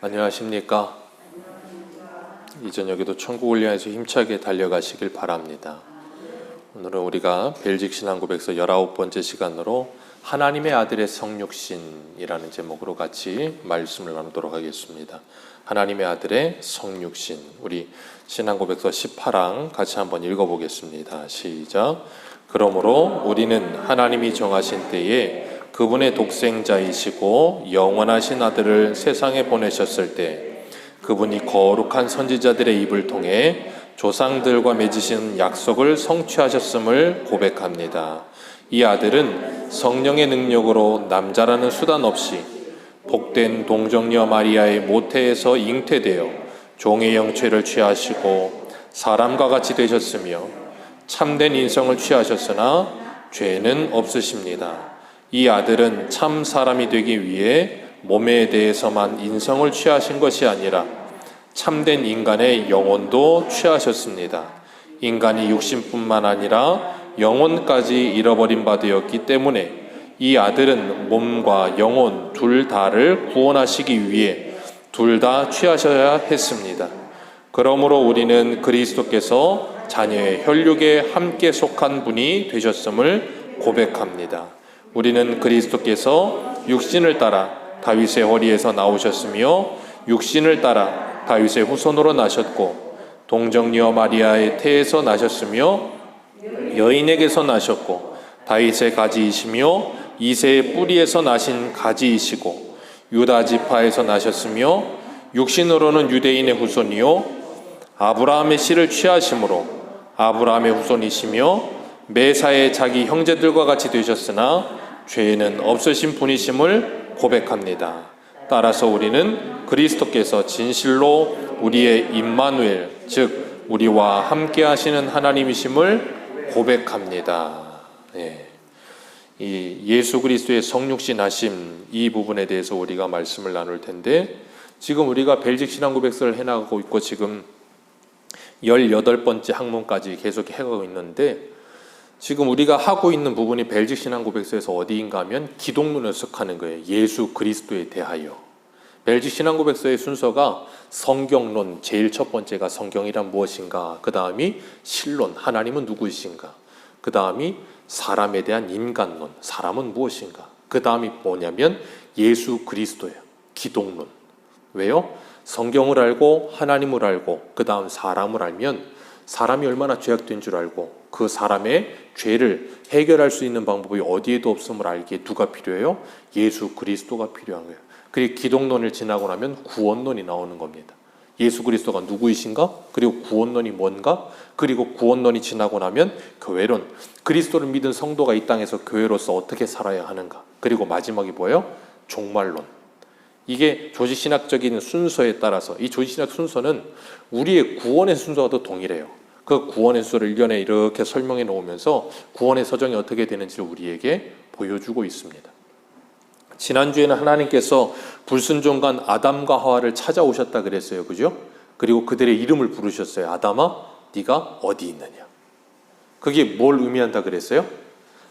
안녕하십니까? 이 저녁에도 천국을 향해서 힘차게 달려가시길 바랍니다. 오늘은 우리가 벨직 신앙 고백서 19번째 시간으로 하나님의 아들의 성육신이라는 제목으로 같이 말씀을 나누도록 하겠습니다. 하나님의 아들의 성육신, 우리 신앙 고백서 18강 같이 한번 읽어보겠습니다. 시작. 그러므로 우리는 하나님이 정하신 때에 그분의 독생자이시고 영원하신 아들을 세상에 보내셨을 때 그분이 거룩한 선지자들의 입을 통해 조상들과 맺으신 약속을 성취하셨음을 고백합니다. 이 아들은 성령의 능력으로 남자라는 수단 없이 복된 동정녀 마리아의 모태에서 잉태되어 종의 형체를 취하시고 사람과 같이 되셨으며 참된 인성을 취하셨으나 죄는 없으십니다. 이 아들은 참 사람이 되기 위해 몸에 대해서만 인성을 취하신 것이 아니라 참된 인간의 영혼도 취하셨습니다. 인간이 육신뿐만 아니라 영혼까지 잃어버린 바 되었기 때문에 이 아들은 몸과 영혼 둘 다를 구원하시기 위해 둘 다 취하셔야 했습니다. 그러므로 우리는 그리스도께서 자녀의 혈육에 함께 속한 분이 되셨음을 고백합니다. 우리는 그리스도께서 육신을 따라 다윗의 허리에서 나오셨으며 육신을 따라 다윗의 후손으로 나셨고 동정녀 마리아의 태에서 나셨으며 여인에게서 나셨고 다윗의 가지이시며 이새의 뿌리에서 나신 가지이시고 유다 지파에서 나셨으며 육신으로는 유대인의 후손이요 아브라함의 씨를 취하심으로 아브라함의 후손이시며 매사에 자기 형제들과 같이 되셨으나 죄는 없으신 분이심을 고백합니다. 따라서 우리는 그리스도께서 진실로 우리의 임마누엘, 즉 우리와 함께 하시는 하나님이심을 고백합니다. 이 예수 그리스도의 성육신 하심, 이 부분에 대해서 우리가 말씀을 나눌 텐데, 지금 우리가 벨직 신앙 고백서를 해나가고 있고 지금 18번째 학문까지 계속 해가고 있는데, 지금 우리가 하고 있는 부분이 벨직 신앙 고백서에서 어디인가 하면 기독론을 해석하는 거예요. 예수 그리스도에 대하여. 벨직 신앙 고백서의 순서가 성경론, 제일 첫 번째가 성경이란 무엇인가, 그 다음이 신론, 하나님은 누구이신가, 그 다음이 사람에 대한 인간론, 사람은 무엇인가, 그 다음이 뭐냐면 예수 그리스도예요. 기독론. 왜요? 성경을 알고 하나님을 알고 그 다음 사람을 알면 사람이 얼마나 죄악된 줄 알고 그 사람의 죄를 해결할 수 있는 방법이 어디에도 없음을 알기에 누가 필요해요? 예수 그리스도가 필요한 거예요. 그리고 기독론을 지나고 나면 구원론이 나오는 겁니다. 예수 그리스도가 누구이신가? 그리고 구원론이 뭔가? 그리고 구원론이 지나고 나면 교회론, 그리스도를 믿은 성도가 이 땅에서 교회로서 어떻게 살아야 하는가? 그리고 마지막이 뭐예요? 종말론. 이게 조직신학적인 순서에 따라서, 이 조직신학 순서는 우리의 구원의 순서와도 동일해요. 그 구원의 순서를 일련에 이렇게 설명해 놓으면서 구원의 서정이 어떻게 되는지를 우리에게 보여주고 있습니다. 지난주에는 하나님께서 불순종간 아담과 하와를 찾아오셨다 그랬어요. 그죠? 그리고 그들의 이름을 부르셨어요. 아담아, 네가 어디 있느냐? 그게 뭘 의미한다 그랬어요?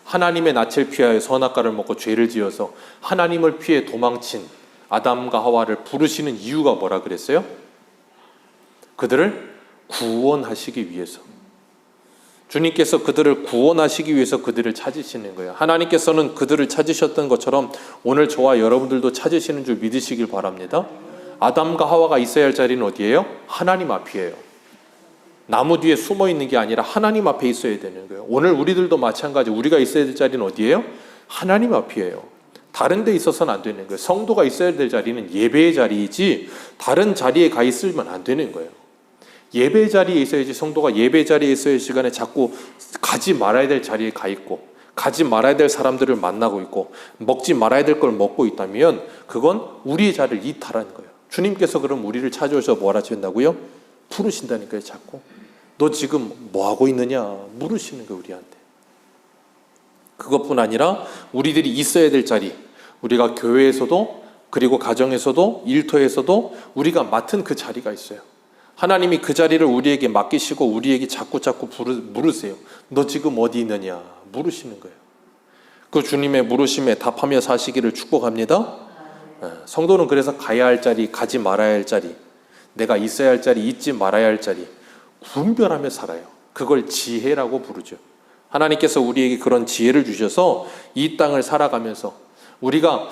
하나님의 낯을 피하여 선악과를 먹고 죄를 지어서 하나님을 피해 도망친 아담과 하와를 부르시는 이유가 뭐라 그랬어요? 그들을 구원하시기 위해서. 주님께서 그들을 구원하시기 위해서 그들을 찾으시는 거예요. 하나님께서는 그들을 찾으셨던 것처럼 오늘 저와 여러분들도 찾으시는 줄 믿으시길 바랍니다. 아담과 하와가 있어야 할 자리는 어디예요? 하나님 앞이에요. 나무 뒤에 숨어 있는 게 아니라 하나님 앞에 있어야 되는 거예요. 오늘 우리들도 마찬가지, 우리가 있어야 될 자리는 어디예요? 하나님 앞이에요. 다른 데 있어서는 안 되는 거예요. 성도가 있어야 될 자리는 예배의 자리이지 다른 자리에 가 있으면 안 되는 거예요. 예배 자리에 있어야지, 성도가 예배 자리에 있어야 시간에 자꾸 가지 말아야 될 자리에 가 있고 가지 말아야 될 사람들을 만나고 있고 먹지 말아야 될 걸 먹고 있다면 그건 우리의 자리를 이탈하는 거예요. 주님께서 그럼 우리를 찾아오셔서 뭐라 하신다고요? 부르신다니까요. 자꾸 너 지금 뭐 하고 있느냐 물으시는 거예요. 우리한테. 그것뿐 아니라 우리들이 있어야 될 자리, 우리가 교회에서도 그리고 가정에서도 일터에서도 우리가 맡은 그 자리가 있어요. 하나님이 그 자리를 우리에게 맡기시고 우리에게 자꾸 물으세요. 너 지금 어디 있느냐 물으시는 거예요. 그 주님의 물으심에 답하며 사시기를 축복합니다. 성도는 그래서 가야 할 자리, 가지 말아야 할 자리, 내가 있어야 할 자리, 있지 말아야 할 자리 분별하며 살아요. 그걸 지혜라고 부르죠. 하나님께서 우리에게 그런 지혜를 주셔서 이 땅을 살아가면서 우리가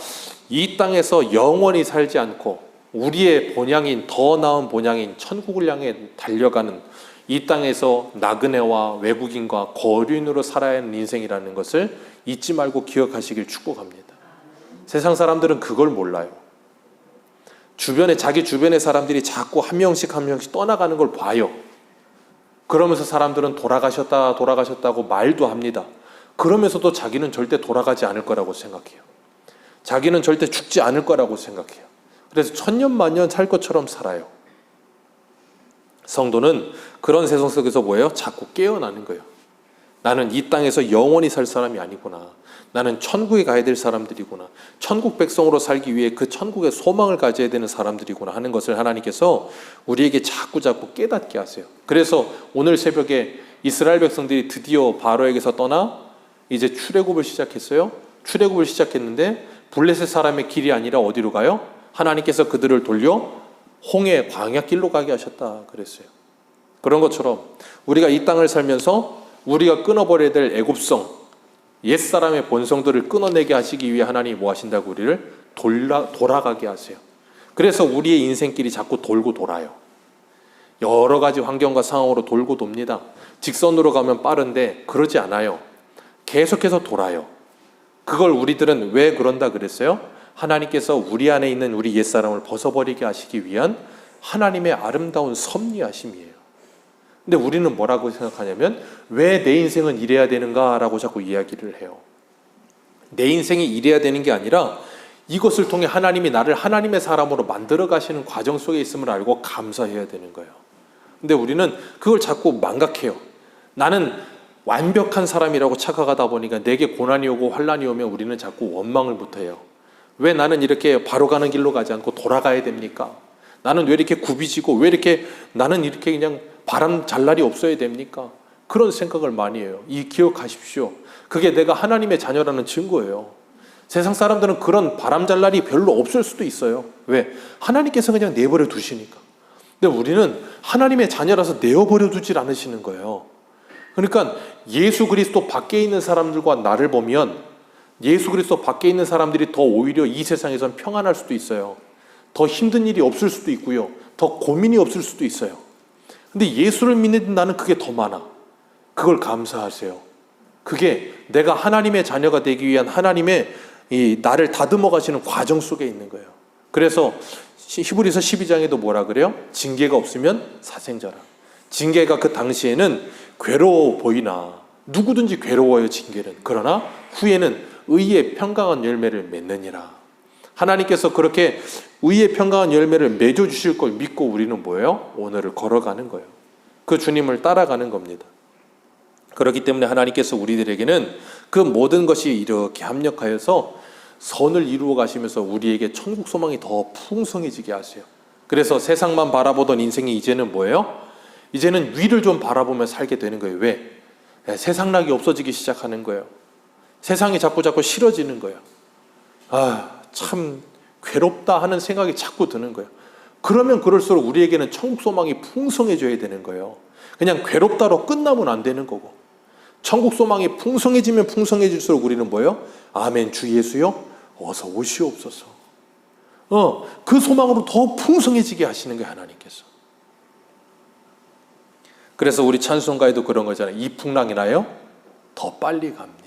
이 땅에서 영원히 살지 않고 우리의 본향인, 더 나은 본향인 천국을 향해 달려가는 이 땅에서 나그네와 외국인과 거류인으로 살아야 하는 인생이라는 것을 잊지 말고 기억하시길 축복합니다. 세상 사람들은 그걸 몰라요. 자기 주변의 사람들이 자꾸 한 명씩 한 명씩 떠나가는 걸 봐요. 그러면서 사람들은 돌아가셨다고 말도 합니다. 그러면서도 자기는 절대 돌아가지 않을 거라고 생각해요. 자기는 절대 죽지 않을 거라고 생각해요. 그래서 천년만년 살 것처럼 살아요. 성도는 그런 세상 속에서 뭐예요? 자꾸 깨어나는 거예요. 나는 이 땅에서 영원히 살 사람이 아니구나. 나는 천국에 가야 될 사람들이구나. 천국 백성으로 살기 위해 그 천국의 소망을 가져야 되는 사람들이구나 하는 것을 하나님께서 우리에게 자꾸 깨닫게 하세요. 그래서 오늘 새벽에 이스라엘 백성들이 드디어 바로에게서 떠나 이제 출애굽을 시작했어요. 출애굽을 시작했는데 블레셋 사람의 길이 아니라 어디로 가요? 하나님께서 그들을 돌려 홍해 광야길로 가게 하셨다 그랬어요. 그런 것처럼 우리가 이 땅을 살면서 우리가 끊어버려야 될 애굽성, 옛사람의 본성들을 끊어내게 하시기 위해 하나님이 뭐 하신다고 우리를 돌아가게 하세요. 그래서 우리의 인생길이 자꾸 돌고 돌아요. 여러 가지 환경과 상황으로 돌고 돕니다. 직선으로 가면 빠른데 그러지 않아요. 계속해서 돌아요. 그걸 우리들은 왜 그런다 그랬어요? 하나님께서 우리 안에 있는 우리 옛사람을 벗어버리게 하시기 위한 하나님의 아름다운 섭리하심이에요. 근데 우리는 뭐라고 생각하냐면 왜 내 인생은 이래야 되는가라고 자꾸 이야기를 해요. 내 인생이 이래야 되는 게 아니라 이것을 통해 하나님이 나를 하나님의 사람으로 만들어 가시는 과정 속에 있음을 알고 감사해야 되는 거예요. 근데 우리는 그걸 자꾸 망각해요. 나는 완벽한 사람이라고 착각하다 보니까 내게 고난이 오고 환난이 오면 우리는 자꾸 원망을 못해요. 왜 나는 이렇게 바로 가는 길로 가지 않고 돌아가야 됩니까? 나는 왜 이렇게 굽이지고 왜 이렇게 나는 이렇게 그냥 바람 잘 날이 없어야 됩니까? 그런 생각을 많이 해요. 기억하십시오. 그게 내가 하나님의 자녀라는 증거예요. 세상 사람들은 그런 바람 잘 날이 별로 없을 수도 있어요. 왜? 하나님께서 그냥 내버려 두시니까. 근데 우리는 하나님의 자녀라서 내어버려 두질 않으시는 거예요. 그러니까 예수 그리스도 밖에 있는 사람들과 나를 보면 예수 그리스도 밖에 있는 사람들이 더 오히려 이 세상에선 평안할 수도 있어요. 더 힘든 일이 없을 수도 있고요. 더 고민이 없을 수도 있어요. 근데 예수를 믿는 나는 그게 더 많아. 그걸 감사하세요. 그게 내가 하나님의 자녀가 되기 위한 하나님의 나를 다듬어 가시는 과정 속에 있는 거예요. 그래서 히브리서 12장에도 뭐라 그래요? 징계가 없으면 사생자라. 징계가 그 당시에는 괴로워 보이나 누구든지 괴로워요 징계는. 그러나 후에는 의의 평강한 열매를 맺느니라. 하나님께서 그렇게 의의 평강한 열매를 맺어주실 걸 믿고 우리는 뭐예요? 오늘을 걸어가는 거예요. 그 주님을 따라가는 겁니다. 그렇기 때문에 하나님께서 우리들에게는 그 모든 것이 이렇게 합력하여서 선을 이루어 가시면서 우리에게 천국 소망이 더 풍성해지게 하세요. 그래서 세상만 바라보던 인생이 이제는 뭐예요? 이제는 위를 좀 바라보며 살게 되는 거예요. 왜? 세상락이 없어지기 시작하는 거예요. 세상이 자꾸 싫어지는 거예요. 참 괴롭다 하는 생각이 자꾸 드는 거예요. 그러면 그럴수록 우리에게는 천국 소망이 풍성해져야 되는 거예요. 그냥 괴롭다로 끝나면 안 되는 거고, 천국 소망이 풍성해지면 풍성해질수록 우리는 뭐예요? 아멘 주 예수요 어서 오시옵소서. 그 소망으로 더 풍성해지게 하시는 거예요 하나님께서. 그래서 우리 찬송가에도 그런 거잖아요. 이 풍랑이 나요 더 빨리 갑니다.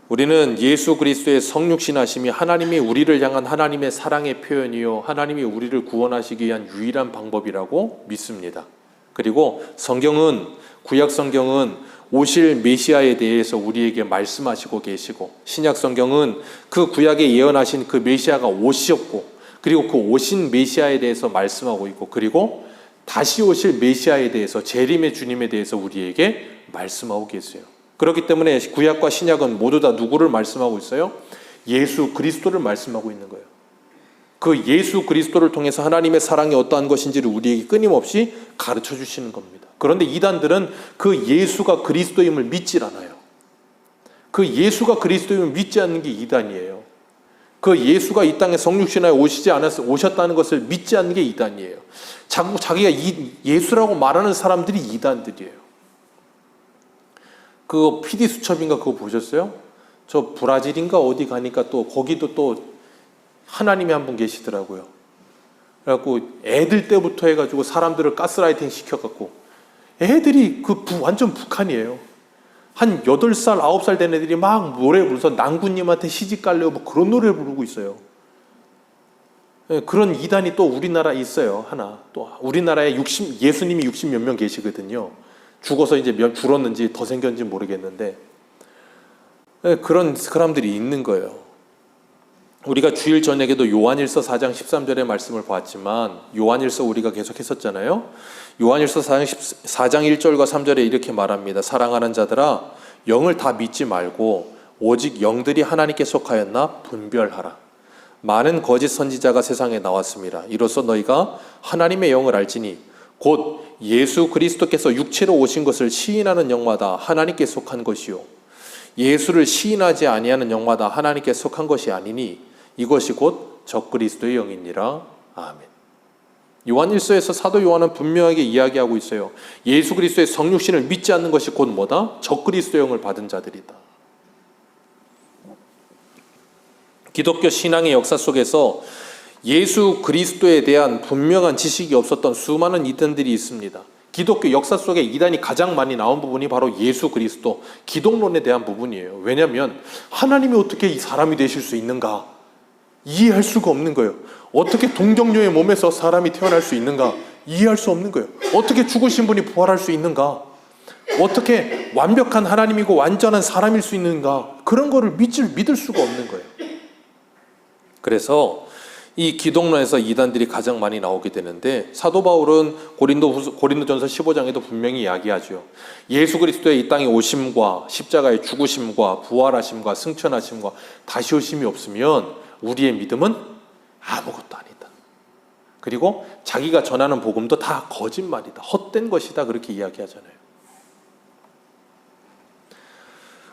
우리는 예수 그리스도의 성육신하심이 하나님이 우리를 향한 하나님의 사랑의 표현이요 하나님이 우리를 구원하시기 위한 유일한 방법이라고 믿습니다. 그리고 성경은 구약 성경은 오실 메시아에 대해서 우리에게 말씀하시고 계시고 신약 성경은 그 구약에 예언하신 그 메시아가 오셨고 그리고 그 오신 메시아에 대해서 말씀하고 있고 그리고 다시 오실 메시아에 대해서 재림의 주님에 대해서 우리에게 말씀하고 계세요. 그렇기 때문에 구약과 신약은 모두 다 누구를 말씀하고 있어요? 예수 그리스도를 말씀하고 있는 거예요. 그 예수 그리스도를 통해서 하나님의 사랑이 어떠한 것인지를 우리에게 끊임없이 가르쳐 주시는 겁니다. 그런데 이단들은 그 예수가 그리스도임을 믿질 않아요. 그 예수가 그리스도임을 믿지 않는 게 이단이에요. 그 예수가 이 땅에 성육신하여 오셨다는 것을 믿지 않는 게 이단이에요. 자기가 예수라고 말하는 사람들이 이단들이에요. 그거 PD 수첩인가 그거 보셨어요? 저 브라질인가 어디 가니까 또 거기도 또 하나님이 한 분 계시더라고요. 그래갖고 애들 때부터 해가지고 사람들을 가스라이팅 시켜갖고 애들이 완전 북한이에요. 한 8살, 9살 된 애들이 막 노래 부르면서 난구님한테 시집 갈래요 뭐 그런 노래를 부르고 있어요. 그런 이단이 또 우리나라에 있어요. 하나. 또 우리나라에 예수님이 60 몇 명 계시거든요. 죽어서 이제 줄었는지 더 생겼는지 모르겠는데 그런 사람들이 있는 거예요. 우리가 주일 저녁에도 요한일서 4장 13절의 말씀을 봤지만 요한일서 우리가 계속 했었잖아요. 요한일서 4장 1절과 3절에 이렇게 말합니다. 사랑하는 자들아 영을 다 믿지 말고 오직 영들이 하나님께 속하였나 분별하라. 많은 거짓 선지자가 세상에 나왔습니다. 이로써 너희가 하나님의 영을 알지니 곧 예수 그리스도께서 육체로 오신 것을 시인하는 영마다 하나님께 속한 것이요 예수를 시인하지 아니하는 영마다 하나님께 속한 것이 아니니 이것이 곧 적그리스도의 영이니라. 아멘. 요한일서에서 사도 요한은 분명하게 이야기하고 있어요. 예수 그리스도의 성육신을 믿지 않는 것이 곧 뭐다? 적그리스도의 영을 받은 자들이다. 기독교 신앙의 역사 속에서 예수 그리스도에 대한 분명한 지식이 없었던 수많은 이단들이 있습니다. 기독교 역사 속에 이단이 가장 많이 나온 부분이 바로 예수 그리스도, 기독론에 대한 부분이에요. 왜냐하면 하나님이 어떻게 이 사람이 되실 수 있는가? 이해할 수가 없는 거예요. 어떻게 동정녀의 몸에서 사람이 태어날 수 있는가? 이해할 수 없는 거예요. 어떻게 죽으신 분이 부활할 수 있는가? 어떻게 완벽한 하나님이고 완전한 사람일 수 있는가? 그런 거를 믿을 수가 없는 거예요. 그래서 이 기독론에서 이단들이 가장 많이 나오게 되는데 사도 바울은 고린도전서 15장에도 분명히 이야기하죠. 예수 그리스도의 이 땅에 오심과 십자가의 죽으심과 부활하심과 승천하심과 다시 오심이 없으면 우리의 믿음은 아무것도 아니다. 그리고 자기가 전하는 복음도 다 거짓말이다. 헛된 것이다. 그렇게 이야기하잖아요.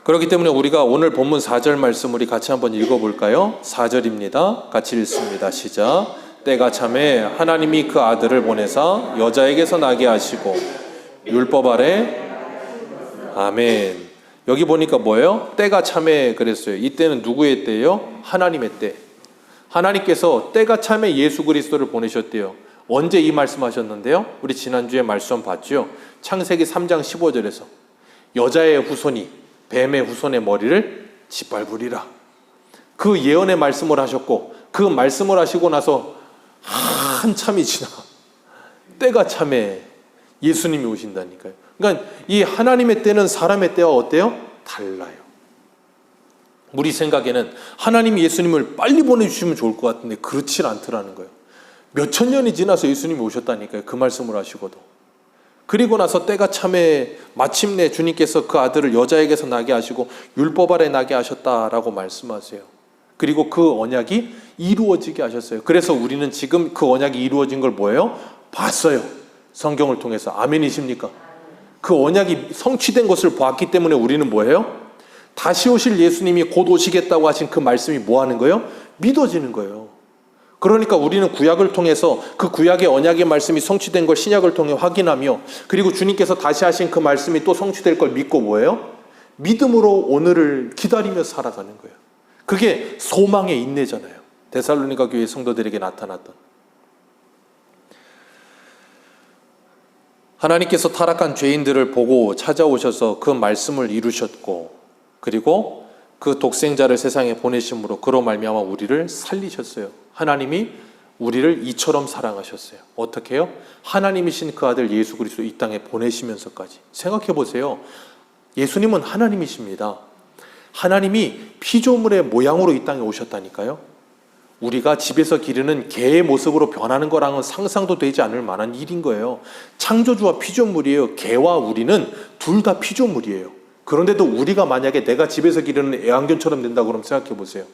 그렇기 때문에 우리가 오늘 본문 4절 말씀 우리 같이 한번 읽어볼까요? 4절입니다. 같이 읽습니다. 시작. 때가 참에 하나님이 그 아들을 보내사 여자에게서 나게 하시고 율법 아래 아멘. 여기 보니까 뭐예요? 때가 참에 그랬어요. 이때는 누구의 때예요? 하나님의 때. 하나님께서 때가 참에 예수 그리스도를 보내셨대요. 언제 이 말씀하셨는데요? 우리 지난주에 말씀 봤죠? 창세기 3장 15절에서 여자의 후손이 뱀의 후손의 머리를 짓밟으리라. 그 예언의 말씀을 하셨고 그 말씀을 하시고 나서 한참이 지나 때가 참에 예수님이 오신다니까요. 그러니까 이 하나님의 때는 사람의 때와 어때요? 달라요. 우리 생각에는 하나님이 예수님을 빨리 보내주시면 좋을 것 같은데 그렇지 않더라는 거예요. 몇천 년이 지나서 예수님이 오셨다니까요. 그 말씀을 하시고도. 그리고 나서 때가 참에 마침내 주님께서 그 아들을 여자에게서 나게 하시고 율법 아래 나게 하셨다라고 말씀하세요. 그리고 그 언약이 이루어지게 하셨어요. 그래서 우리는 지금 그 언약이 이루어진 걸 뭐예요? 봤어요. 성경을 통해서. 아멘이십니까? 그 언약이 성취된 것을 봤기 때문에 우리는 뭐예요? 다시 오실 예수님이 곧 오시겠다고 하신 그 말씀이 뭐 하는 거예요? 믿어지는 거예요. 그러니까 우리는 구약을 통해서 그 구약의 언약의 말씀이 성취된 걸 신약을 통해 확인하며 그리고 주님께서 다시 하신 그 말씀이 또 성취될 걸 믿고 뭐예요? 믿음으로 오늘을 기다리며 살아가는 거예요. 그게 소망의 인내잖아요. 데살로니가 교회 성도들에게 나타났던. 하나님께서 타락한 죄인들을 보고 찾아오셔서 그 말씀을 이루셨고 그리고 그 독생자를 세상에 보내심으로 그로 말미암아 우리를 살리셨어요. 하나님이 우리를 이처럼 사랑하셨어요. 어떻게 해요? 하나님이신 그 아들 예수 그리스도 이 땅에 보내시면서까지. 생각해 보세요. 예수님은 하나님이십니다. 하나님이 피조물의 모양으로 이 땅에 오셨다니까요. 우리가 집에서 기르는 개의 모습으로 변하는 거랑은 상상도 되지 않을 만한 일인 거예요. 창조주와 피조물이에요. 개와 우리는 둘 다 피조물이에요. 그런데도 우리가 만약에 내가 집에서 기르는 애완견처럼 된다고 그러면 생각해 보세요.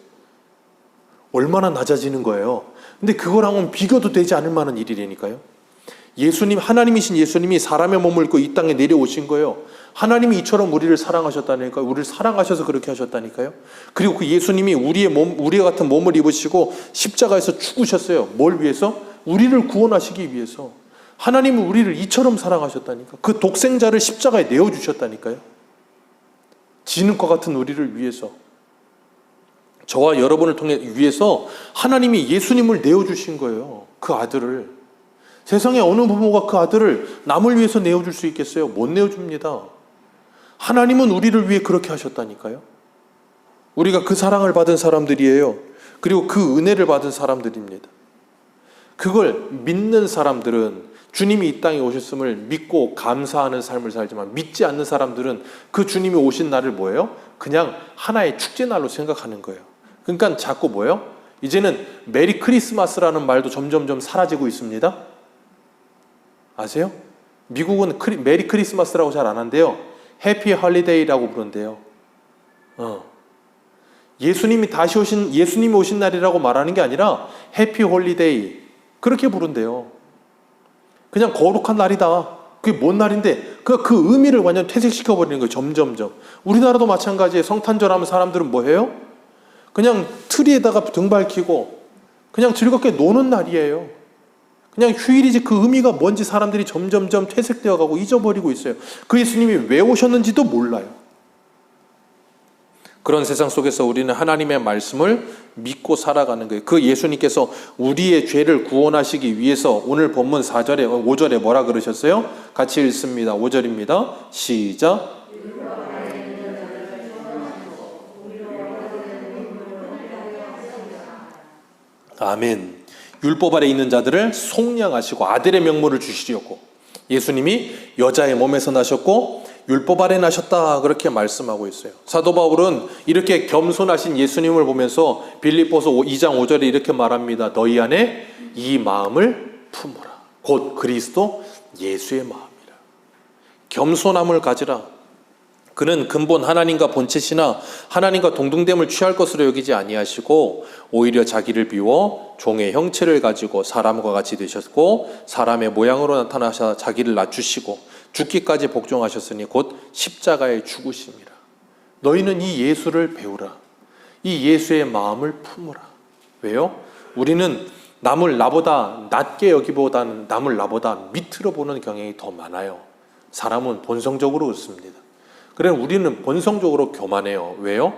얼마나 낮아지는 거예요. 근데 그거랑은 비교도 되지 않을 만한 일이라니까요. 예수님, 하나님이신 예수님이 사람의 몸을 입고 이 땅에 내려오신 거예요. 하나님이 이처럼 우리를 사랑하셨다니까요. 우리를 사랑하셔서 그렇게 하셨다니까요. 그리고 그 예수님이 우리와 같은 몸을 입으시고 십자가에서 죽으셨어요. 뭘 위해서? 우리를 구원하시기 위해서. 하나님은 우리를 이처럼 사랑하셨다니까. 그 독생자를 십자가에 내어주셨다니까요. 지는 것 같은 우리를 위해서. 저와 여러분을 통해 위해서 하나님이 예수님을 내어주신 거예요. 그 아들을. 세상에 어느 부모가 그 아들을 남을 위해서 내어줄 수 있겠어요? 못 내어줍니다. 하나님은 우리를 위해 그렇게 하셨다니까요. 우리가 그 사랑을 받은 사람들이에요. 그리고 그 은혜를 받은 사람들입니다. 그걸 믿는 사람들은 주님이 이 땅에 오셨음을 믿고 감사하는 삶을 살지만, 믿지 않는 사람들은 그 주님이 오신 날을 뭐예요? 그냥 하나의 축제날로 생각하는 거예요. 그러니까 자꾸 뭐예요? 이제는 메리 크리스마스라는 말도 점점점 사라지고 있습니다. 아세요? 미국은 메리 크리스마스라고 잘 안 한대요. 해피 홀리데이라고 부른대요. 예수님이 오신 날이라고 말하는 게 아니라 해피 홀리데이, 그렇게 부른대요. 그냥 거룩한 날이다. 그게 뭔 날인데 그 의미를 완전 퇴색시켜버리는 거예요. 점점점. 우리나라도 마찬가지예요. 성탄절 하면 사람들은 뭐 해요? 그냥 트리에다가 등 밝히고 그냥 즐겁게 노는 날이에요. 그냥 휴일이지 그 의미가 뭔지 사람들이 점점점 퇴색되어 가고 잊어버리고 있어요. 그 예수님이 왜 오셨는지도 몰라요. 그런 세상 속에서 우리는 하나님의 말씀을 믿고 살아가는 거예요. 그 예수님께서 우리의 죄를 구원하시기 위해서 오늘 본문 4절에 5절에 뭐라 그러셨어요? 같이 읽습니다. 5절입니다. 시작. 아멘. 율법 아래 있는 자들을 속량하시고 아들의 명분을 주시려고. 예수님이 여자의 몸에서 나셨고 율법 아래 나셨다, 그렇게 말씀하고 있어요. 사도 바울은 이렇게 겸손하신 예수님을 보면서 빌립보서 2장 5절에 이렇게 말합니다. 너희 안에 이 마음을 품으라. 곧 그리스도 예수의 마음이라. 겸손함을 가지라. 그는 근본 하나님과 본체시나 하나님과 동등됨을 취할 것으로 여기지 아니하시고 오히려 자기를 비워 종의 형체를 가지고 사람과 같이 되셨고 사람의 모양으로 나타나셔 자기를 낮추시고 죽기까지 복종하셨으니 곧 십자가에 죽으심이라. 너희는 이 예수를 배우라. 이 예수의 마음을 품으라. 왜요? 우리는 남을 나보다 낮게 여기보다는 남을 나보다 밑으로 보는 경향이 더 많아요. 사람은 본성적으로 그렇습니다. 그래 우리는 본성적으로 교만해요. 왜요?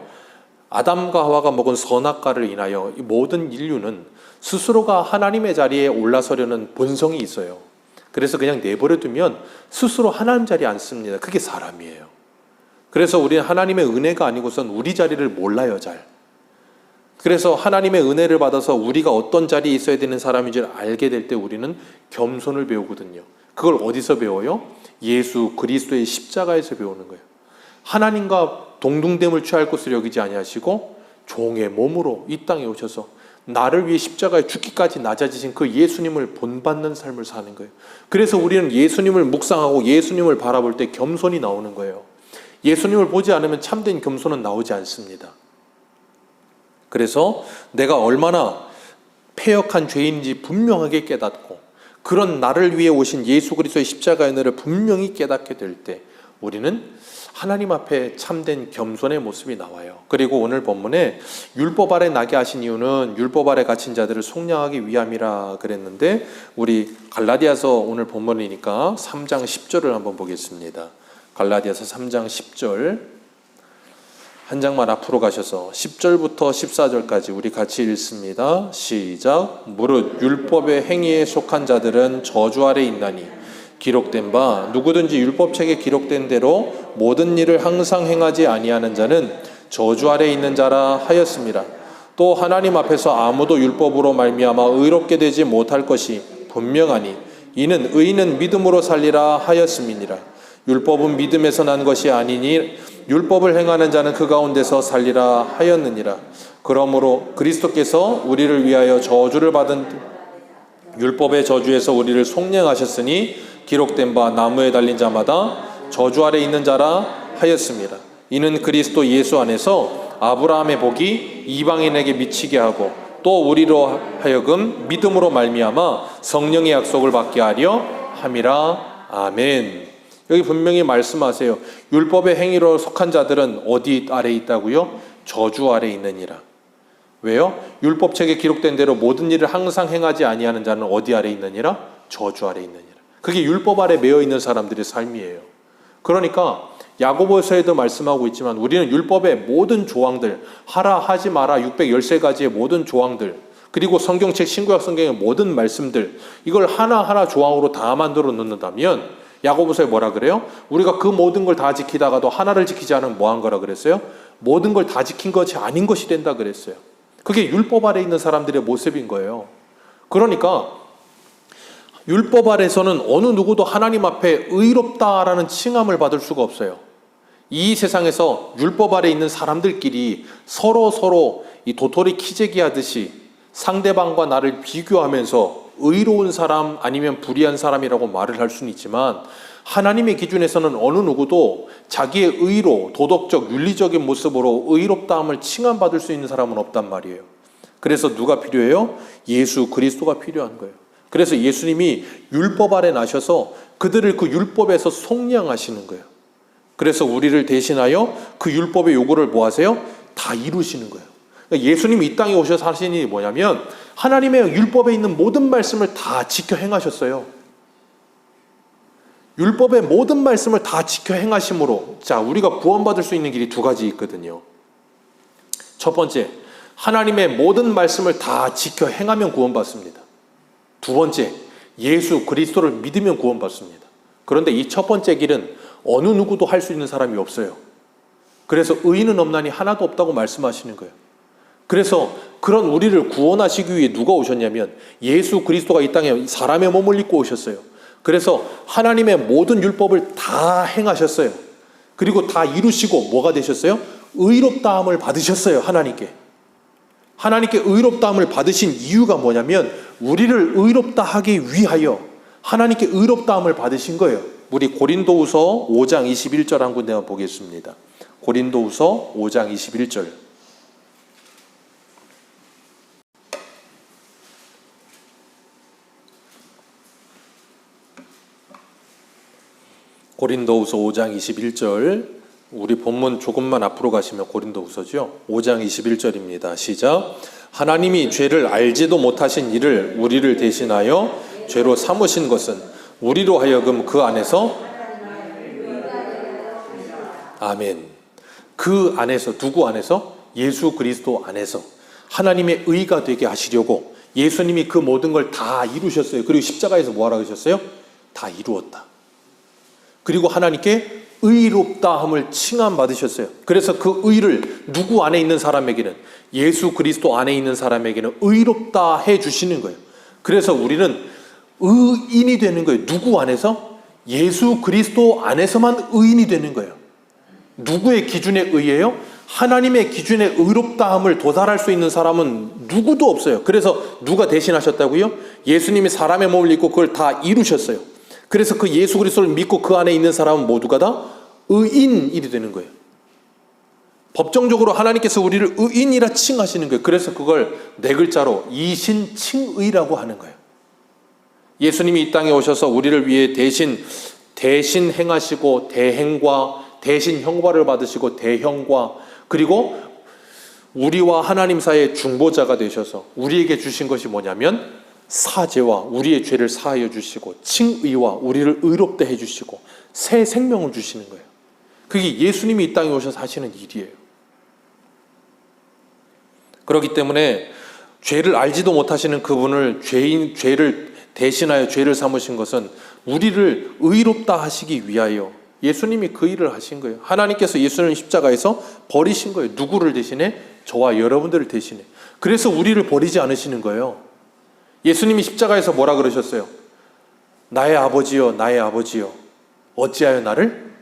아담과 하와가 먹은 선악과를 인하여 이 모든 인류는 스스로가 하나님의 자리에 올라서려는 본성이 있어요. 그래서 그냥 내버려 두면 스스로 하나님 자리에 앉습니다. 그게 사람이에요. 그래서 우리는 하나님의 은혜가 아니고선 우리 자리를 몰라요, 잘. 그래서 하나님의 은혜를 받아서 우리가 어떤 자리에 있어야 되는 사람인지를 알게 될 때 우리는 겸손을 배우거든요. 그걸 어디서 배워요? 예수 그리스도의 십자가에서 배우는 거예요. 하나님과 동등됨을 취할 것을 여기지 아니하시고 종의 몸으로 이 땅에 오셔서 나를 위해 십자가에 죽기까지 낮아지신 그 예수님을 본받는 삶을 사는 거예요. 그래서 우리는 예수님을 묵상하고 예수님을 바라볼 때 겸손이 나오는 거예요. 예수님을 보지 않으면 참된 겸손은 나오지 않습니다. 그래서 내가 얼마나 패역한 죄인인지 분명하게 깨닫고 그런 나를 위해 오신 예수 그리스도의 십자가의 은혜를 분명히 깨닫게 될 때 우리는 하나님 앞에 참된 겸손의 모습이 나와요. 그리고 오늘 본문에 율법 아래 나게 하신 이유는 율법 아래 갇힌 자들을 속량하기 위함이라 그랬는데 우리 갈라디아서 오늘 본문이니까 3장 10절을 한번 보겠습니다. 갈라디아서 3장 10절 한 장만 앞으로 가셔서 10절부터 14절까지 우리 같이 읽습니다. 시작. 무릇 율법의 행위에 속한 자들은 저주 아래 있나니 기록된 바 누구든지 율법책에 기록된 대로 모든 일을 항상 행하지 아니하는 자는 저주 아래 있는 자라 하였습니다. 또 하나님 앞에서 아무도 율법으로 말미암아 의롭게 되지 못할 것이 분명하니 이는 의인은 믿음으로 살리라 하였음이니라. 율법은 믿음에서 난 것이 아니니 율법을 행하는 자는 그 가운데서 살리라 하였느니라. 그러므로 그리스도께서 우리를 위하여 저주를 받은 율법의 저주에서 우리를 속량하셨으니 기록된 바 나무에 달린 자마다 저주 아래 있는 자라 하였습니다. 이는 그리스도 예수 안에서 아브라함의 복이 이방인에게 미치게 하고 또 우리로 하여금 믿음으로 말미암아 성령의 약속을 받게 하려 함이라. 아멘. 여기 분명히 말씀하세요. 율법의 행위로 속한 자들은 어디 아래 있다고요? 저주 아래 있느니라. 왜요? 율법책에 기록된 대로 모든 일을 항상 행하지 아니하는 자는 어디 아래 있느니라? 저주 아래 있느니라. 그게 율법 아래 매여 있는 사람들의 삶이에요. 그러니까 야고보서에도 말씀하고 있지만 우리는 율법의 모든 조항들, 하라 하지 마라 613가지의 모든 조항들, 그리고 성경책 신구약 성경의 모든 말씀들, 이걸 하나하나 조항으로 다 만들어 놓는다면 야고보서에 뭐라 그래요? 우리가 그 모든 걸 다 지키다가도 하나를 지키지 않으면 뭐 한 거라 그랬어요? 모든 걸 다 지킨 것이 아닌 것이 된다 그랬어요. 그게 율법 아래 있는 사람들의 모습인 거예요. 그러니까 율법 아래서는 어느 누구도 하나님 앞에 의롭다라는 칭함을 받을 수가 없어요. 이 세상에서 율법 아래 있는 사람들끼리 서로 이 도토리 키재기 하듯이 상대방과 나를 비교하면서 의로운 사람 아니면 불의한 사람이라고 말을 할 수는 있지만 하나님의 기준에서는 어느 누구도 자기의 의로, 도덕적, 윤리적인 모습으로 의롭다함을 칭함받을 수 있는 사람은 없단 말이에요. 그래서 누가 필요해요? 예수 그리스도가 필요한 거예요. 그래서 예수님이 율법 아래 나셔서 그들을 그 율법에서 속량하시는 거예요. 그래서 우리를 대신하여 그 율법의 요구를 뭐 하세요? 다 이루시는 거예요. 그러니까 예수님이 이 땅에 오셔서 하신 일이 뭐냐면 하나님의 율법에 있는 모든 말씀을 다 지켜 행하셨어요. 율법의 모든 말씀을 다 지켜 행하심으로 자, 우리가 구원받을 수 있는 길이 두 가지 있거든요. 첫 번째, 하나님의 모든 말씀을 다 지켜 행하면 구원받습니다. 두 번째, 예수 그리스도를 믿으면 구원받습니다. 그런데 이 첫 번째 길은 어느 누구도 할 수 있는 사람이 없어요. 그래서 의인은 없나니 하나도 없다고 말씀하시는 거예요. 그래서 그런 우리를 구원하시기 위해 누가 오셨냐면 예수 그리스도가 이 땅에 사람의 몸을 입고 오셨어요. 그래서 하나님의 모든 율법을 다 행하셨어요. 그리고 다 이루시고 뭐가 되셨어요? 의롭다함을 받으셨어요. 하나님께 의롭다함을 받으신 이유가 뭐냐면 우리를 의롭다 하기 위하여 하나님께 의롭다함을 받으신 거예요. 우리 고린도후서 5장 21절 한 군데만 보겠습니다. 고린도후서 5장 21절. 고린도후서 5장 21절. 우리 본문 조금만 앞으로 가시면 고린도후서죠. 5장 21절입니다. 시작. 하나님이 죄를 알지도 못하신 이를 우리를 대신하여 죄로 삼으신 것은 우리로 하여금 그 안에서 아멘. 그 안에서 누구 안에서? 예수 그리스도 안에서 하나님의 의가 되게 하시려고 예수님이 그 모든 걸 다 이루셨어요. 그리고 십자가에서 뭐하라 하셨어요? 다 이루었다. 그리고 하나님께 의롭다함을 칭함받으셨어요. 그래서 그 의를 누구 안에 있는 사람에게는 예수 그리스도 안에 있는 사람에게는 의롭다 해주시는 거예요. 그래서 우리는 의인이 되는 거예요. 누구 안에서? 예수 그리스도 안에서만 의인이 되는 거예요. 누구의 기준에 의해요? 하나님의 기준에 의롭다함을 도달할 수 있는 사람은 누구도 없어요. 그래서 누가 대신하셨다고요? 예수님이 사람의 몸을 입고 그걸 다 이루셨어요. 그래서 그 예수 그리스도를 믿고 그 안에 있는 사람은 모두가 다 의인이 되는 거예요. 법정적으로 하나님께서 우리를 의인이라 칭하시는 거예요. 그래서 그걸 네 글자로 이신칭의라고 하는 거예요. 예수님이 이 땅에 오셔서 우리를 위해 대신 행하시고 대행과 대신 형벌을 받으시고 대형과 그리고 우리와 하나님 사이의 중보자가 되셔서 우리에게 주신 것이 뭐냐면 사죄와 우리의 죄를 사하여 주시고 칭의와 우리를 의롭게 해주시고 새 생명을 주시는 거예요. 그게 예수님이 이 땅에 오셔서 하시는 일이에요. 그렇기 때문에 죄를 알지도 못하시는 그분을 죄를 대신하여 죄를 삼으신 것은 우리를 의롭다 하시기 위하여 예수님이 그 일을 하신 거예요. 하나님께서 예수님을 십자가에서 버리신 거예요. 누구를 대신해? 저와 여러분들을 대신해. 그래서 우리를 버리지 않으시는 거예요. 예수님이 십자가에서 뭐라 그러셨어요? 나의 아버지여 나의 아버지여 어찌하여 나를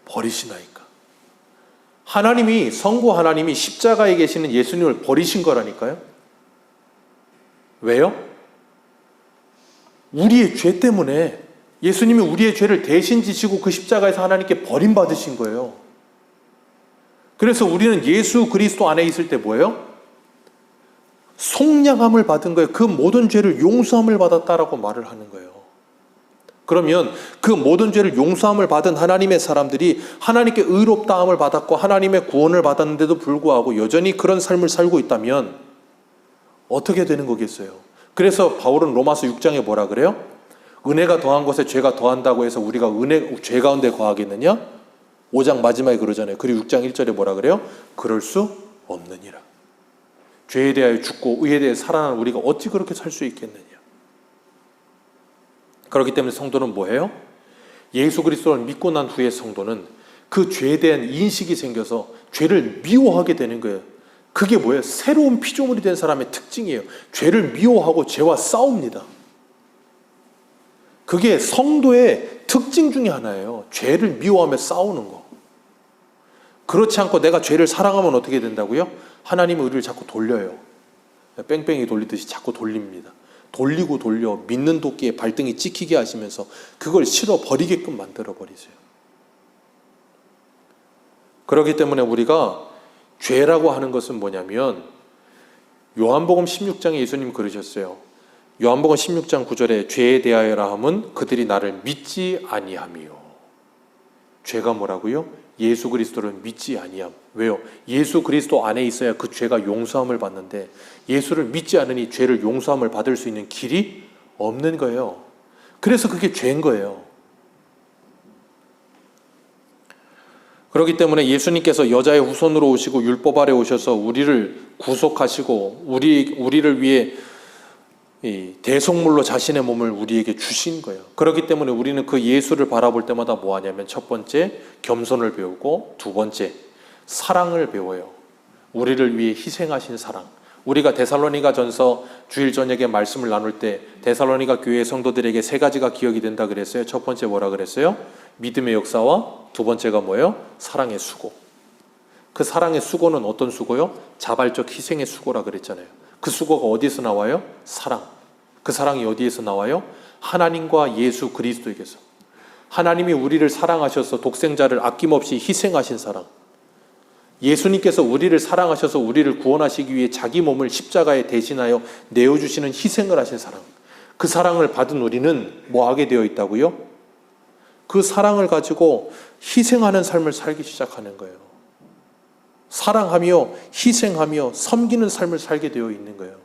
버리시나이까. 하나님이 성부 하나님이 십자가에 계시는 예수님을 버리신 거라니까요. 왜요? 우리의 죄 때문에 예수님이 우리의 죄를 대신 지시고 그 십자가에서 하나님께 버림받으신 거예요. 그래서 우리는 예수 그리스도 안에 있을 때 뭐예요? 속량함을 받은 거예요. 그 모든 죄를 용서함을 받았다라고 말을 하는 거예요. 그러면 그 모든 죄를 용서함을 받은 하나님의 사람들이 하나님께 의롭다함을 받았고 하나님의 구원을 받았는데도 불구하고 여전히 그런 삶을 살고 있다면 어떻게 되는 거겠어요? 그래서 바울은 로마서 6장에 뭐라 그래요? 은혜가 더한 것에 죄가 더한다고 해서 우리가 죄 가운데 거하겠느냐? 5장 마지막에 그러잖아요. 그리고 6장 1절에 뭐라 그래요? 그럴 수 없느니라. 죄에 대하여 죽고 의에 대해 살아난 우리가 어찌 그렇게 살 수 있겠느냐? 그렇기 때문에 성도는 뭐예요? 예수 그리스도를 믿고 난 후에 성도는 그 죄에 대한 인식이 생겨서 죄를 미워하게 되는 거예요. 그게 뭐예요? 새로운 피조물이 된 사람의 특징이에요. 죄를 미워하고 죄와 싸웁니다. 그게 성도의 특징 중에 하나예요. 죄를 미워하며 싸우는 거. 그렇지 않고 내가 죄를 사랑하면 어떻게 된다고요? 하나님은 우리를 자꾸 돌려요. 뺑뺑이 돌리듯이 자꾸 돌립니다. 돌리고 돌려 믿는 도끼에 발등이 찍히게 하시면서 그걸 싫어버리게끔 만들어버리세요. 그렇기 때문에 우리가 죄라고 하는 것은 뭐냐면 요한복음 16장에 예수님 그러셨어요. 요한복음 16장 9절에 죄에 대하여라 함은 그들이 나를 믿지 아니함이요. 죄가 뭐라고요? 예수 그리스도를 믿지 아니함. 왜요? 예수 그리스도 안에 있어야 그 죄가 용서함을 받는데 예수를 믿지 않으니 죄를 용서함을 받을 수 있는 길이 없는 거예요. 그래서 그게 죄인 거예요. 그렇기 때문에 예수님께서 여자의 후손으로 오시고 율법 아래 오셔서 우리를 구속하시고 우리를 위해 이 대속물로 자신의 몸을 우리에게 주신 거예요. 그렇기 때문에 우리는 그 예수를 바라볼 때마다 뭐 하냐면 첫 번째 겸손을 배우고 두 번째 사랑을 배워요. 우리를 위해 희생하신 사랑. 우리가 데살로니가 전서 주일 저녁에 말씀을 나눌 때 데살로니가 교회 성도들에게 세 가지가 기억이 된다 그랬어요. 첫 번째 뭐라 그랬어요? 믿음의 역사와 두 번째가 뭐예요? 사랑의 수고. 그 사랑의 수고는 어떤 수고요? 자발적 희생의 수고라 그랬잖아요. 그 수고가 어디서 나와요? 사랑. 그 사랑이 어디에서 나와요? 하나님과 예수 그리스도에게서. 하나님이 우리를 사랑하셔서 독생자를 아낌없이 희생하신 사랑. 예수님께서 우리를 사랑하셔서 우리를 구원하시기 위해 자기 몸을 십자가에 대신하여 내어주시는 희생을 하신 사랑. 그 사랑을 받은 우리는 뭐 하게 되어 있다고요? 그 사랑을 가지고 희생하는 삶을 살기 시작하는 거예요. 사랑하며 희생하며 섬기는 삶을 살게 되어 있는 거예요.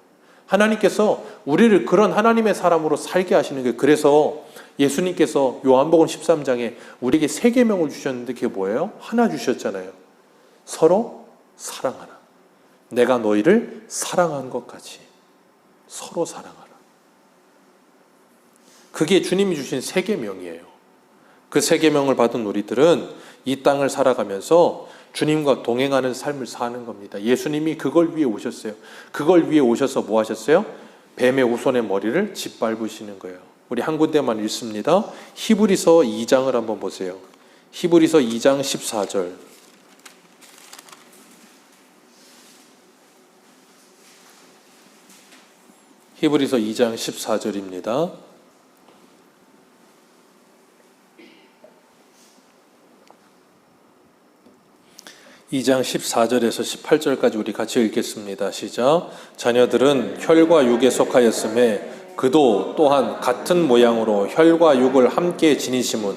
하나님께서 우리를 그런 하나님의 사람으로 살게 하시는 거예요. 그래서 예수님께서 요한복음 13장에 우리에게 세 계명을 주셨는데 그게 뭐예요? 하나 주셨잖아요. 서로 사랑하라. 내가 너희를 사랑한 것 같이 서로 사랑하라. 그게 주님이 주신 세 계명이에요. 그 세 계명을 받은 우리들은 이 땅을 살아가면서 주님과 동행하는 삶을 사는 겁니다. 예수님이 그걸 위해 오셨어요. 그걸 위해 오셔서 뭐 하셨어요? 뱀의 후손의 머리를 짓밟으시는 거예요. 우리 한 군데만 읽습니다. 히브리서 2장을 한번 보세요. 히브리서 2장 14절. 히브리서 2장 14절입니다. 2장 14절에서 18절까지 우리 같이 읽겠습니다. 시작. 자녀들은 혈과 육에 속하였음에 그도 또한 같은 모양으로 혈과 육을 함께 지니심은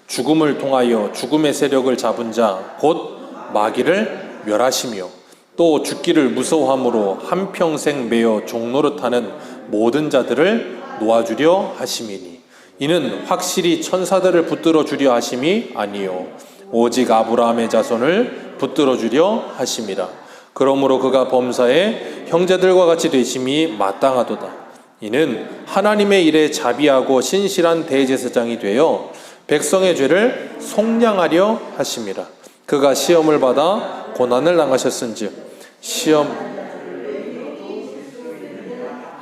죽음을 통하여 죽음의 세력을 잡은 자 곧 마귀를 멸하시며 또 죽기를 무서워함으로 한평생 매여 종노릇하는 모든 자들을 놓아주려 하심이니 이는 확실히 천사들을 붙들어 주려 하심이 아니요 오직 아브라함의 자손을 붙들어 주려 하심이라. 그러므로 그가 범사에 형제들과 같이 되심이 마땅하도다. 이는 하나님의 일에 자비하고 신실한 대제사장이 되어 백성의 죄를 속량하려 하심이라. 그가 시험을 받아 고난을 당하셨은즉 시험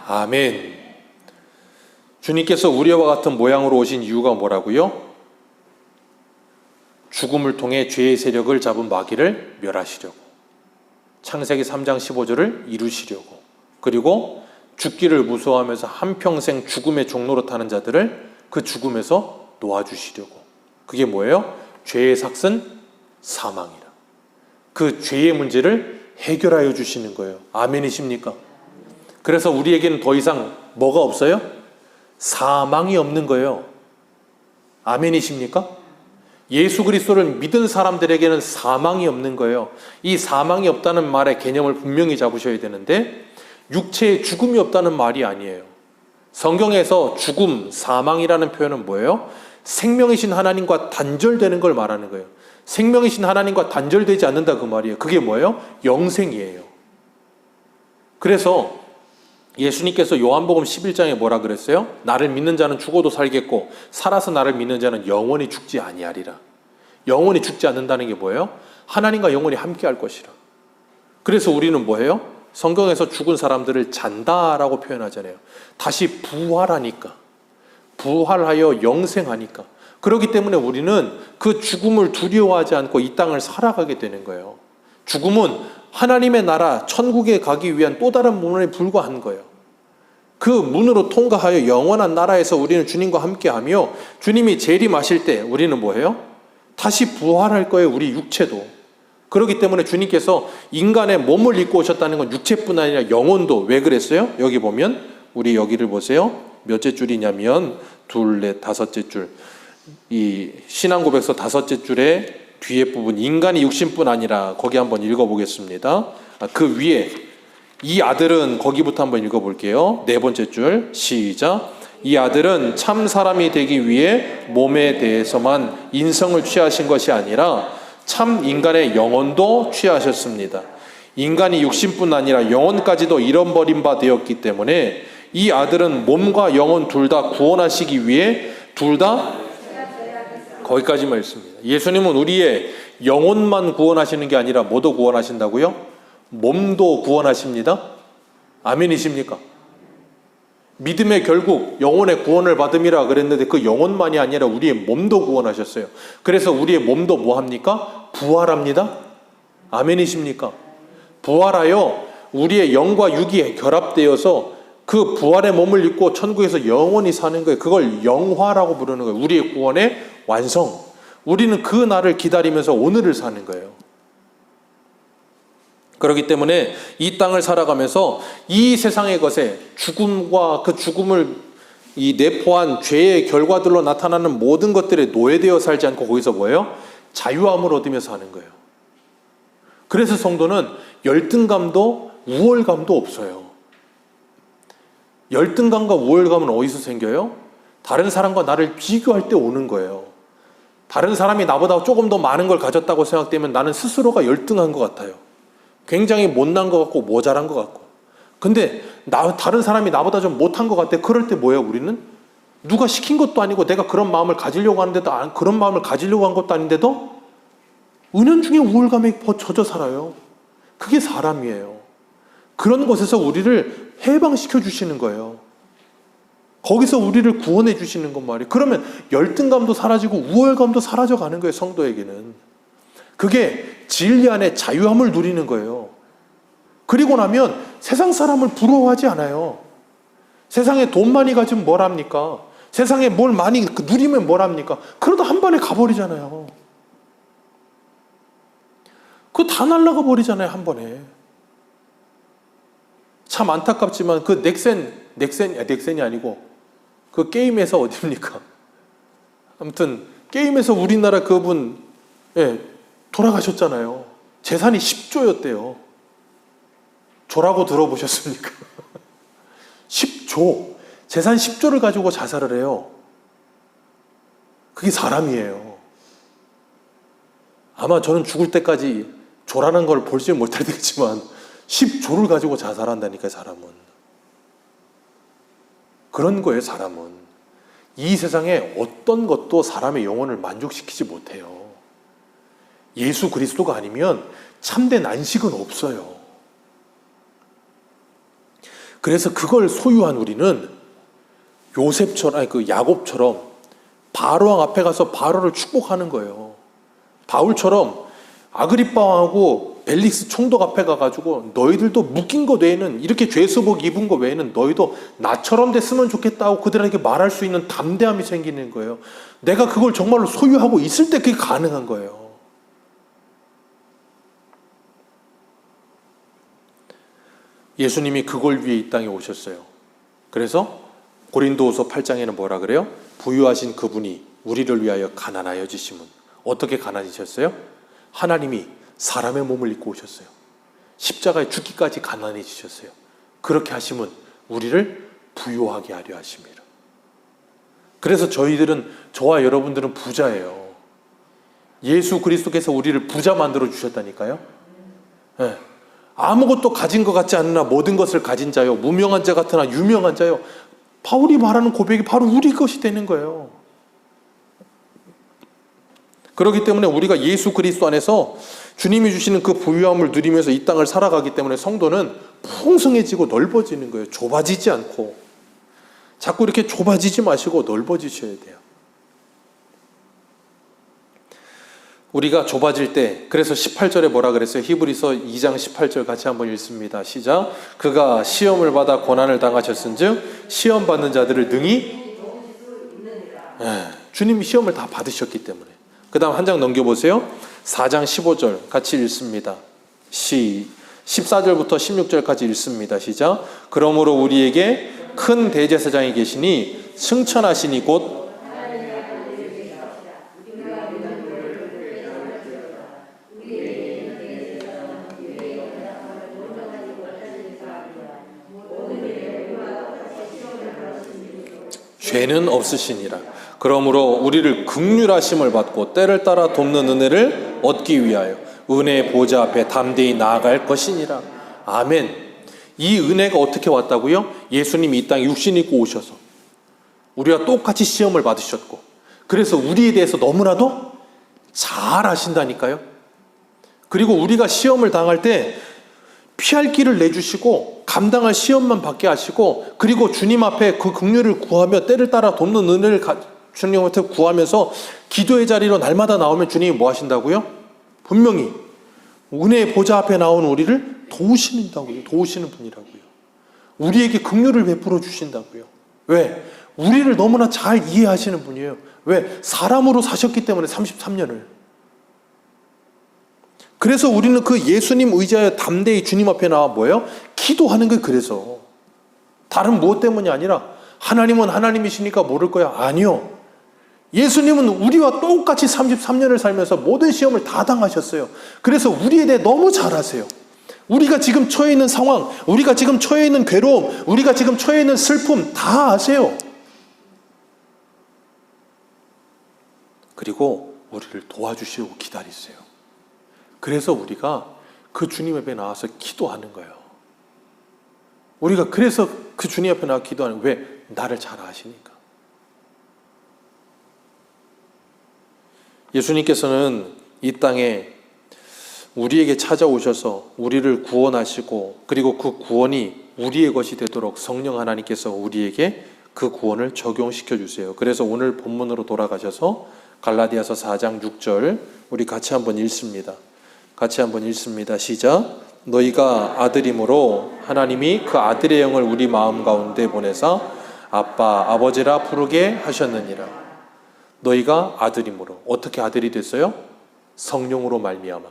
아멘. 주님께서 우리와 같은 모양으로 오신 이유가 뭐라고요? 죽음을 통해 죄의 세력을 잡은 마귀를 멸하시려고, 창세기 3장 15절을 이루시려고, 그리고 죽기를 무서워하면서 한평생 죽음의 종노릇하는 자들을 그 죽음에서 놓아주시려고. 그게 뭐예요? 죄의 삭은 사망이라. 그 죄의 문제를 해결하여 주시는 거예요. 아멘이십니까? 그래서 우리에게는 더 이상 뭐가 없어요? 사망이 없는 거예요. 아멘이십니까? 예수 그리스도를 믿은 사람들에게는 사망이 없는 거예요. 이 사망이 없다는 말의 개념을 분명히 잡으셔야 되는데 육체에 죽음이 없다는 말이 아니에요. 성경에서 죽음, 사망이라는 표현은 뭐예요? 생명이신 하나님과 단절되는 걸 말하는 거예요. 생명이신 하나님과 단절되지 않는다 그 말이에요. 그게 뭐예요? 영생이에요. 그래서 예수님께서 요한복음 11장에 뭐라 그랬어요? 나를 믿는 자는 죽어도 살겠고 살아서 나를 믿는 자는 영원히 죽지 아니하리라. 영원히 죽지 않는다는 게 뭐예요? 하나님과 영원히 함께 할 것이라. 그래서 우리는 뭐예요? 성경에서 죽은 사람들을 잔다라고 표현하잖아요. 다시 부활하니까. 부활하여 영생하니까. 그렇기 때문에 우리는 그 죽음을 두려워하지 않고 이 땅을 살아가게 되는 거예요. 죽음은 하나님의 나라, 천국에 가기 위한 또 다른 문에 불과한 거예요. 그 문으로 통과하여 영원한 나라에서 우리는 주님과 함께하며 주님이 재림하실 때 우리는 뭐예요? 다시 부활할 거예요. 우리 육체도. 그렇기 때문에 주님께서 인간의 몸을 입고 오셨다는 건 육체뿐 아니라 영혼도. 왜 그랬어요? 여기 보면 우리 여기를 보세요. 몇째 줄이냐면 둘, 넷, 다섯째 줄. 이 신앙고백서 다섯째 줄의 뒤에 부분 인간이 육신뿐 아니라 거기 한번 읽어보겠습니다. 그 위에 이 아들은 거기부터 한번 읽어볼게요. 네 번째 줄 시작. 이 아들은 참 사람이 되기 위해 몸에 대해서만 인성을 취하신 것이 아니라 참 인간의 영혼도 취하셨습니다. 인간이 육신뿐 아니라 영혼까지도 잃어버린 바 되었기 때문에 이 아들은 몸과 영혼 둘 다 구원하시기 위해 둘 다 거기까지만 읽습니다. 예수님은 우리의 영혼만 구원하시는 게 아니라 뭐도 구원하신다고요? 몸도 구원하십니다. 아멘이십니까? 믿음의 결국 영혼의 구원을 받음이라 그랬는데 그 영혼만이 아니라 우리의 몸도 구원하셨어요. 그래서 우리의 몸도 뭐 합니까? 부활합니다. 아멘이십니까? 부활하여 우리의 영과 육이 결합되어서 그 부활의 몸을 입고 천국에서 영원히 사는 거예요. 그걸 영화라고 부르는 거예요. 우리의 구원의 완성. 우리는 그 날을 기다리면서 오늘을 사는 거예요. 그렇기 때문에 이 땅을 살아가면서 이 세상의 것에 죽음과 그 죽음을 이 내포한 죄의 결과들로 나타나는 모든 것들에 노예되어 살지 않고 거기서 뭐예요? 자유함을 얻으며 사는 거예요. 그래서 성도는 열등감도 우월감도 없어요. 열등감과 우월감은 어디서 생겨요? 다른 사람과 나를 비교할 때 오는 거예요. 다른 사람이 나보다 조금 더 많은 걸 가졌다고 생각되면 나는 스스로가 열등한 것 같아요. 굉장히 못난 것 같고 모자란 것 같고. 근데 다른 사람이 나보다 좀 못한 것 같아. 그럴 때 뭐예요? 우리는 누가 시킨 것도 아니고 내가 그런 마음을 가지려고 하는데도 그런 마음을 가지려고 한 것도 아닌데도 은연중에 우월감에 젖어 살아요. 그게 사람이에요. 그런 것에서 우리를 해방시켜 주시는 거예요. 거기서 우리를 구원해 주시는 것 말이에요. 그러면 열등감도 사라지고 우월감도 사라져 가는 거예요. 성도에게는. 그게 진리 안에 자유함을 누리는 거예요. 그리고 나면 세상 사람을 부러워하지 않아요. 세상에 돈 많이 가지면 뭘 합니까? 세상에 뭘 많이 누리면 뭘 합니까? 그러다 한 번에 가버리잖아요. 그거 다 날아가 버리잖아요. 한 번에. 참 안타깝지만 그 넥센이 아니고 그 게임에서 어딥니까? 아무튼 게임에서 우리나라 그분 돌아가셨잖아요. 재산이 10조였대요. 조라고 들어보셨습니까? 10조. 재산 10조를 가지고 자살을 해요. 그게 사람이에요. 아마 저는 죽을 때까지 조라는 걸 볼지 못할 테지만 10조를 가지고 자살한다니까요. 사람은. 그런 거예요. 사람은. 이 세상에 어떤 것도 사람의 영혼을 만족시키지 못해요. 예수 그리스도가 아니면 참된 안식은 없어요. 그래서 그걸 소유한 우리는 요셉처럼, 야곱처럼 바로왕 앞에 가서 바로를 축복하는 거예요. 바울처럼 아그리빠 왕하고 벨릭스 총독 앞에 가가지고 너희들도 묶인 것 외에는, 이렇게 죄수복 입은 것 외에는 너희도 나처럼 됐으면 좋겠다고 그들에게 말할 수 있는 담대함이 생기는 거예요. 내가 그걸 정말로 소유하고 있을 때 그게 가능한 거예요. 예수님이 그걸 위해 이 땅에 오셨어요. 그래서 고린도후서 8장에는 뭐라 그래요? 부유하신 그분이 우리를 위하여 가난하여지심은 어떻게 가난해지셨어요? 하나님이 사람의 몸을 입고 오셨어요. 십자가에 죽기까지 가난해지셨어요. 그렇게 하심은 우리를 부유하게 하려 하심이라. 그래서 저와 여러분들은 부자예요. 예수 그리스도께서 우리를 부자 만들어 주셨다니까요. 네. 아무것도 가진 것 같지 않으나 모든 것을 가진 자요, 무명한 자 같으나 유명한 자요. 바울이 말하는 고백이 바로 우리 것이 되는 거예요. 그렇기 때문에 우리가 예수 그리스도 안에서 주님이 주시는 그 부유함을 누리면서 이 땅을 살아가기 때문에 성도는 풍성해지고 넓어지는 거예요. 좁아지지 않고. 자꾸 이렇게 좁아지지 마시고 넓어지셔야 돼요. 우리가 좁아질 때, 그래서 18절에 뭐라 그랬어요? 히브리서 2장 18절 같이 한번 읽습니다. 시작. 그가 시험을 받아 고난을 당하셨은즉 시험 받는 자들을 능히, 주님이 시험을 다 받으셨기 때문에. 그 다음 한 장 넘겨보세요. 4장 15절 같이 읽습니다. 14절부터 16절까지 읽습니다. 시작. 그러므로 우리에게 큰 대제사장이 계시니 승천하시니 곧 죄는 없으시니라. 그러므로 우리를 긍휼하심을 받고 때를 따라 돕는 은혜를 얻기 위하여 은혜의 보좌 앞에 담대히 나아갈 것이니라. 아멘. 이 은혜가 어떻게 왔다고요? 예수님이 이 땅에 육신 입고 오셔서 우리와 똑같이 시험을 받으셨고, 그래서 우리에 대해서 너무나도 잘 아신다니까요. 그리고 우리가 시험을 당할 때 피할 길을 내주시고 감당할 시험만 받게 하시고, 그리고 주님 앞에 그 긍휼을 구하며 때를 따라 돕는 은혜를 주님한테 구하면서 기도의 자리로 날마다 나오면 주님이 뭐 하신다고요? 분명히 은혜의 보좌 앞에 나온 우리를 도우시는 분이라고요. 우리에게 긍휼을 베풀어 주신다고요. 왜? 우리를 너무나 잘 이해하시는 분이에요. 왜? 사람으로 사셨기 때문에 33년을. 그래서 우리는 그 예수님 의지하여 담대히 주님 앞에 나와 뭐예요? 기도하는 게. 그래서 다른 무엇 때문이 아니라 하나님은 하나님이시니까 모를 거야. 아니요. 예수님은 우리와 똑같이 33년을 살면서 모든 시험을 다 당하셨어요. 그래서 우리에 대해 너무 잘 아세요. 우리가 지금 처해 있는 상황, 우리가 지금 처해 있는 괴로움, 우리가 지금 처해 있는 슬픔 다 아세요. 그리고 우리를 도와주시려고 기다리세요. 그래서 우리가 그 주님 앞에 나와서 기도하는 거예요. 우리가 그래서 그 주님 앞에 나와 기도하는 거예요. 왜? 나를 잘 아시니까. 예수님께서는 이 땅에 우리에게 찾아오셔서 우리를 구원하시고, 그리고 그 구원이 우리의 것이 되도록 성령 하나님께서 우리에게 그 구원을 적용시켜 주세요. 그래서 오늘 본문으로 돌아가셔서 갈라디아서 4장 6절 우리 같이 한번 읽습니다. 같이 한번 읽습니다. 시작. 너희가 아들이므로 하나님이 그 아들의 영을 우리 마음 가운데 보내사 아빠, 아버지라 부르게 하셨느니라. 너희가 아들이므로. 어떻게 아들이 됐어요? 성령으로 말미암아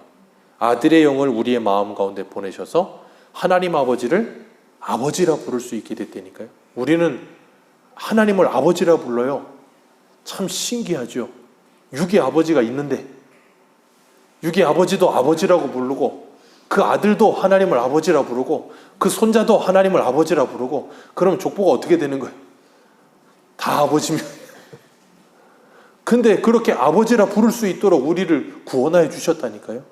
아들의 영을 우리의 마음 가운데 보내셔서 하나님 아버지를 아버지라 부를 수 있게 됐다니까요. 우리는 하나님을 아버지라 불러요. 참 신기하죠. 육의 아버지가 있는데 육의 아버지도 아버지라고 부르고, 그 아들도 하나님을 아버지라 부르고, 그 손자도 하나님을 아버지라 부르고, 그러면 족보가 어떻게 되는 거예요? 다 아버지면. 근데 그렇게 아버지라 부를 수 있도록 우리를 구원하여 주셨다니까요.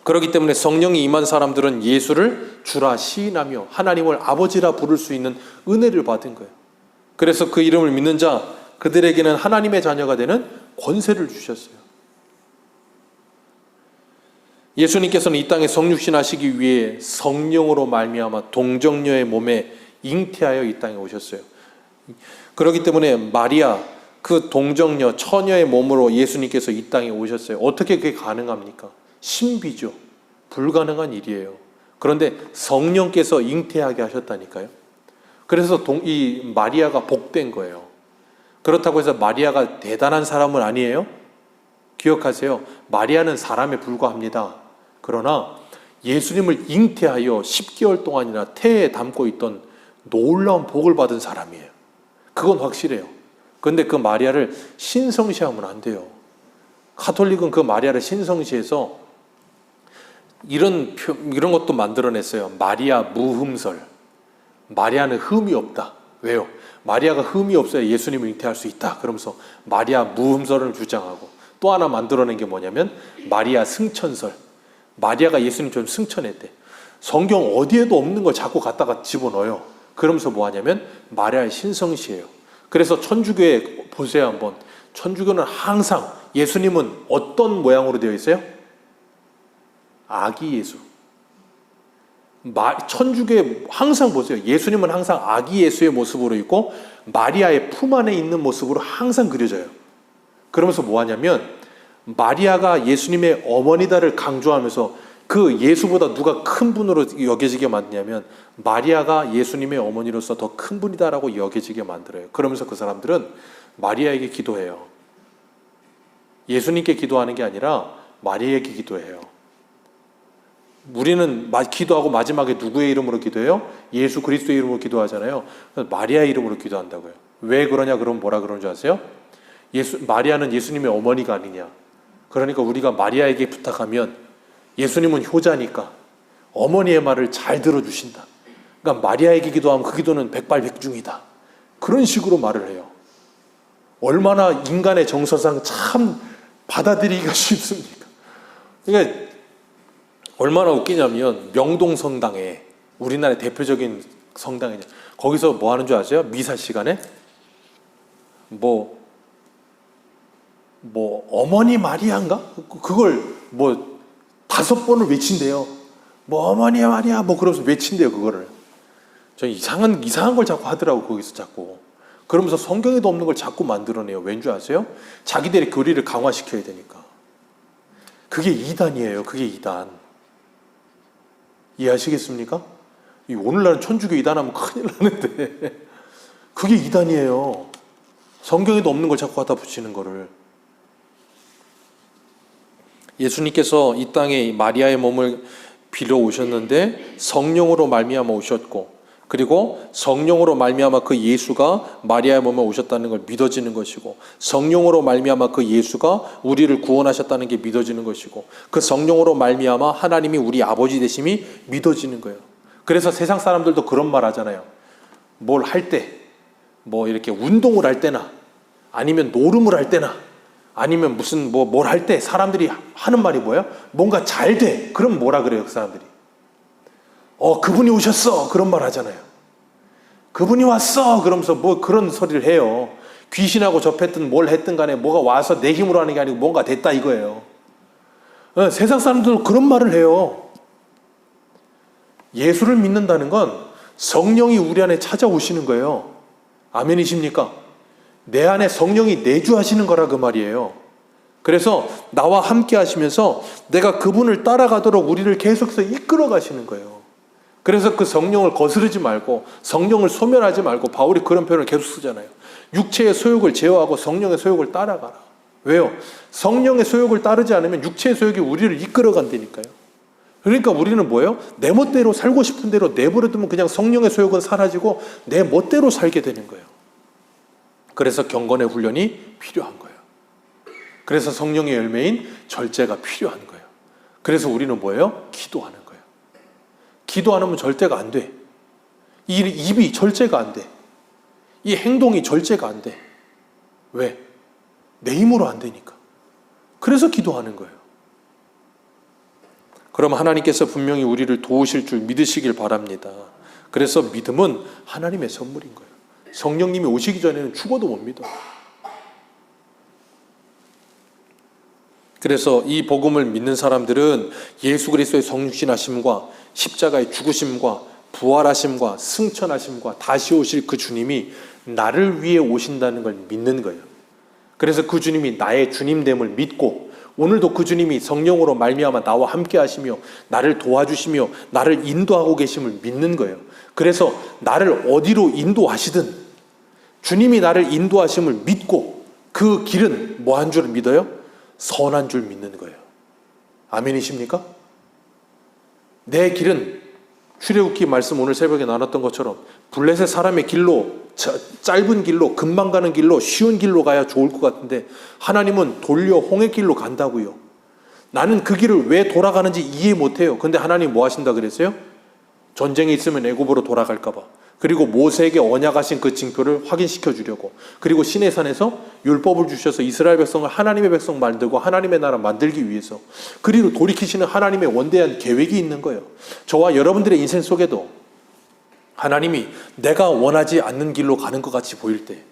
그렇기 때문에 성령이 임한 사람들은 예수를 주라 시인하며 하나님을 아버지라 부를 수 있는 은혜를 받은 거예요. 그래서 그 이름을 믿는 자, 그들에게는 하나님의 자녀가 되는 권세를 주셨어요. 예수님께서는 이 땅에 성육신 하시기 위해 성령으로 말미암아 동정녀의 몸에 잉태하여 이 땅에 오셨어요. 그렇기 때문에 마리아, 그 동정녀, 처녀의 몸으로 예수님께서 이 땅에 오셨어요. 어떻게 그게 가능합니까? 신비죠. 불가능한 일이에요. 그런데 성령께서 잉태하게 하셨다니까요. 그래서 이 마리아가 복된 거예요. 그렇다고 해서 마리아가 대단한 사람은 아니에요. 기억하세요. 마리아는 사람에 불과합니다. 그러나 예수님을 잉태하여 10개월 동안이나 태에 담고 있던 놀라운 복을 받은 사람이에요. 그건 확실해요. 그런데 그 마리아를 신성시하면 안 돼요. 가톨릭은 그 마리아를 신성시해서 이런 것도 만들어냈어요. 마리아 무흠설. 마리아는 흠이 없다. 왜요? 마리아가 흠이 없어야 예수님을 잉태할 수 있다. 그러면서 마리아 무흠설을 주장하고, 또 하나 만들어낸 게 뭐냐면 마리아 승천설. 마리아가 예수님처럼 승천했대. 성경 어디에도 없는 걸 자꾸 갖다가 집어넣어요. 그러면서 뭐 하냐면 마리아의 신성시해요. 그래서 천주교에 보세요 한번. 천주교는 항상 예수님은 어떤 모양으로 되어 있어요? 아기 예수. 천주교에 항상 보세요. 예수님은 항상 아기 예수의 모습으로 있고 마리아의 품 안에 있는 모습으로 항상 그려져요. 그러면서 뭐 하냐면 마리아가 예수님의 어머니다를 강조하면서 그 예수보다 누가 큰 분으로 여겨지게 만드냐면 마리아가 예수님의 어머니로서 더 큰 분이다라고 여겨지게 만들어요. 그러면서 그 사람들은 마리아에게 기도해요. 예수님께 기도하는 게 아니라 마리아에게 기도해요. 우리는 기도하고 마지막에 누구의 이름으로 기도해요? 예수 그리스도의 이름으로 기도하잖아요. 마리아의 이름으로 기도한다고요. 왜 그러냐? 그럼 뭐라 그러는 줄 아세요? 마리아는 예수님의 어머니가 아니냐. 그러니까 우리가 마리아에게 부탁하면 예수님은 효자니까 어머니의 말을 잘 들어주신다. 그러니까 마리아에게 기도하면 그 기도는 백발백중이다. 그런 식으로 말을 해요. 얼마나 인간의 정서상 참 받아들이기가 쉽습니까? 그러니까 얼마나 웃기냐면 명동 성당에, 우리나라의 대표적인 성당에, 거기서 뭐 하는 줄 아세요? 미사 시간에 뭐 어머니 마리아인가? 그걸 뭐 5번을 외친대요. 뭐 어머니 마리아 뭐 그러면서 외친대요. 그거를. 저 이상한 걸 자꾸 하더라고. 거기서 자꾸. 그러면서 성경에도 없는 걸 자꾸 만들어내요. 왠 줄 아세요? 자기들의 교리를 강화시켜야 되니까. 그게 이단이에요. 그게 이단. 이해하시겠습니까? 오늘날은 천주교 이단하면 큰일 나는데 그게 이단이에요. 성경에도 없는 걸 자꾸 갖다 붙이는 거를. 예수님께서 이 땅에 마리아의 몸을 빌어 오셨는데 성령으로 말미암아 오셨고, 그리고 성령으로 말미암아 그 예수가 마리아의 몸에 오셨다는 걸 믿어지는 것이고, 성령으로 말미암아 그 예수가 우리를 구원하셨다는 게 믿어지는 것이고, 그 성령으로 말미암아 하나님이 우리 아버지 되심이 믿어지는 거예요. 그래서 세상 사람들도 그런 말 하잖아요. 뭘 할 때, 뭐 이렇게 운동을 할 때나 아니면 노름을 할 때나 아니면 무슨 뭘 할 때 사람들이 하는 말이 뭐예요? 뭔가 잘 돼. 그럼 뭐라 그래요, 그 사람들이? 그분이 오셨어. 그런 말 하잖아요. 그분이 왔어. 그러면서 뭐 그런 소리를 해요. 귀신하고 접했든 뭘 했든 간에 뭐가 와서 내 힘으로 하는 게 아니고 뭔가 됐다 이거예요. 세상 사람들은 그런 말을 해요. 예수를 믿는다는 건 성령이 우리 안에 찾아오시는 거예요. 아멘이십니까? 내 안에 성령이 내주하시는 거라 그 말이에요. 그래서 나와 함께 하시면서 내가 그분을 따라가도록 우리를 계속해서 이끌어 가시는 거예요. 그래서 그 성령을 거스르지 말고 성령을 소멸하지 말고, 바울이 그런 표현을 계속 쓰잖아요. 육체의 소욕을 제어하고 성령의 소욕을 따라가라. 왜요? 성령의 소욕을 따르지 않으면 육체의 소욕이 우리를 이끌어 간다니까요. 그러니까 우리는 뭐예요? 내 멋대로 살고 싶은 대로 내버려두면 그냥 성령의 소욕은 사라지고 내 멋대로 살게 되는 거예요. 그래서 경건의 훈련이 필요한 거예요. 그래서 성령의 열매인 절제가 필요한 거예요. 그래서 우리는 뭐예요? 기도하는 거예요. 기도 안 하면 절제가 안 돼. 이 입이 절제가 안 돼. 이 행동이 절제가 안 돼. 왜? 내 힘으로 안 되니까. 그래서 기도하는 거예요. 그럼 하나님께서 분명히 우리를 도우실 줄 믿으시길 바랍니다. 그래서 믿음은 하나님의 선물인 거예요. 성령님이 오시기 전에는 죽어도 못 믿어. 그래서 이 복음을 믿는 사람들은 예수 그리스도의 성육신하심과 십자가의 죽으심과 부활하심과 승천하심과 다시 오실 그 주님이 나를 위해 오신다는 걸 믿는 거예요. 그래서 그 주님이 나의 주님됨을 믿고, 오늘도 그 주님이 성령으로 말미암아 나와 함께 하시며 나를 도와주시며 나를 인도하고 계심을 믿는 거예요. 그래서 나를 어디로 인도하시든 주님이 나를 인도하심을 믿고, 그 길은 뭐 한 줄 믿어요? 선한 줄 믿는 거예요. 아멘이십니까? 내 길은 출애굽기 말씀 오늘 새벽에 나눴던 것처럼 블레셋 사람의 길로 짧은 길로, 금방 가는 길로, 쉬운 길로 가야 좋을 것 같은데 하나님은 돌려 홍해길로 간다고요. 나는 그 길을 왜 돌아가는지 이해 못해요. 근데 하나님 뭐 하신다 그랬어요? 전쟁이 있으면 애굽으로 돌아갈까 봐. 그리고 모세에게 언약하신 그 징표를 확인시켜 주려고. 그리고 시내산에서 율법을 주셔서 이스라엘 백성을 하나님의 백성 만들고 하나님의 나라 만들기 위해서. 그리고 돌이키시는 하나님의 원대한 계획이 있는 거예요. 저와 여러분들의 인생 속에도 하나님이 내가 원하지 않는 길로 가는 것 같이 보일 때,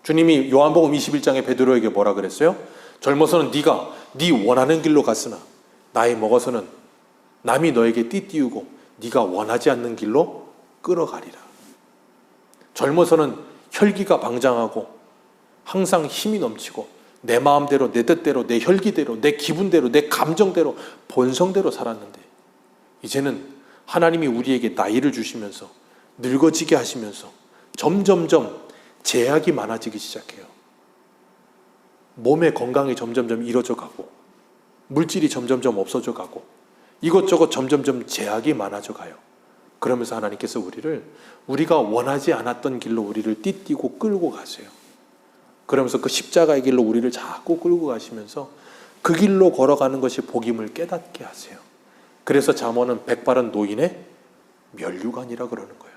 주님이 요한복음 21장에 베드로에게 뭐라 그랬어요? 젊어서는 네가 네 원하는 길로 갔으나 나이 먹어서는 남이 너에게 띠띠우고 네가 원하지 않는 길로 끌어가리라. 젊어서는 혈기가 방장하고 항상 힘이 넘치고 내 마음대로, 내 뜻대로, 내 혈기대로, 내 기분대로, 내 감정대로, 본성대로 살았는데 이제는 하나님이 우리에게 나이를 주시면서 늙어지게 하시면서 점점점 제약이 많아지기 시작해요. 몸의 건강이 점점점 이뤄져 가고 물질이 점점점 없어져 가고 이것저것 점점점 제약이 많아져 가요. 그러면서 하나님께서 우리가 원하지 않았던 길로 우리를 띠띠고 끌고 가세요. 그러면서 그 십자가의 길로 우리를 자꾸 끌고 가시면서 그 길로 걸어가는 것이 복임을 깨닫게 하세요. 그래서 잠언은 백바른 노인의 면류관이라 그러는 거예요.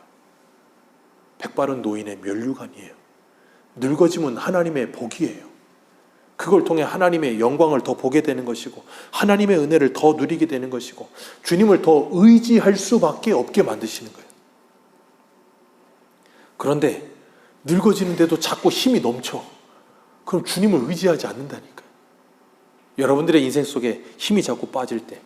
백바른 노인의 면류관이에요. 늙어짐은 하나님의 복이에요. 그걸 통해 하나님의 영광을 더 보게 되는 것이고 하나님의 은혜를 더 누리게 되는 것이고 주님을 더 의지할 수밖에 없게 만드시는 거예요. 그런데 늙어지는데도 자꾸 힘이 넘쳐. 그럼 주님을 의지하지 않는다니까요. 여러분들의 인생 속에 힘이 자꾸 빠질 때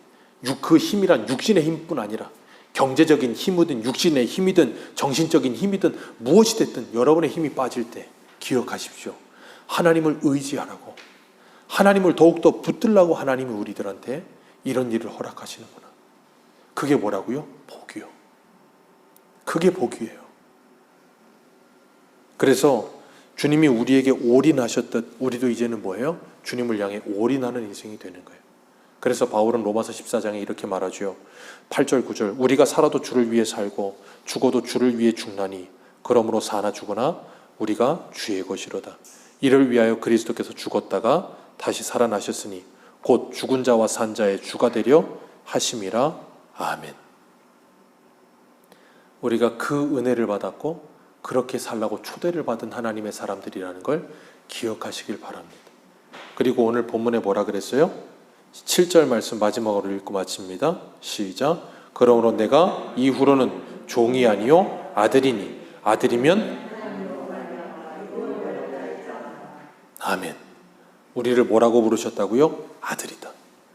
그 힘이란 육신의 힘뿐 아니라 경제적인 힘이든 육신의 힘이든 정신적인 힘이든 무엇이 됐든 여러분의 힘이 빠질 때 기억하십시오. 하나님을 의지하라고, 하나님을 더욱더 붙들라고 하나님이 우리들한테 이런 일을 허락하시는구나. 그게 뭐라고요? 복이요. 그게 복이에요. 그래서 주님이 우리에게 올인하셨듯 우리도 이제는 뭐예요? 주님을 향해 올인하는 인생이 되는 거예요. 그래서 바울은 로마서 14장에 이렇게 말하죠. 8절 9절 우리가 살아도 주를 위해 살고 죽어도 주를 위해 죽나니 그러므로 사나 죽으나 우리가 주의 것이로다. 이를 위하여 그리스도께서 죽었다가 다시 살아나셨으니 곧 죽은 자와 산 자의 주가 되려 하심이라. 아멘. 우리가 그 은혜를 받았고 그렇게 살라고 초대를 받은 하나님의 사람들이라는 걸 기억하시길 바랍니다. 그리고 오늘 본문에 뭐라 그랬어요? 7절 말씀 마지막으로 읽고 마칩니다. 시작. 그러므로 내가 이후로는 종이 아니요 아들이니 아들이면 아멘. 우리를 뭐라고 부르셨다고요? 아들이다.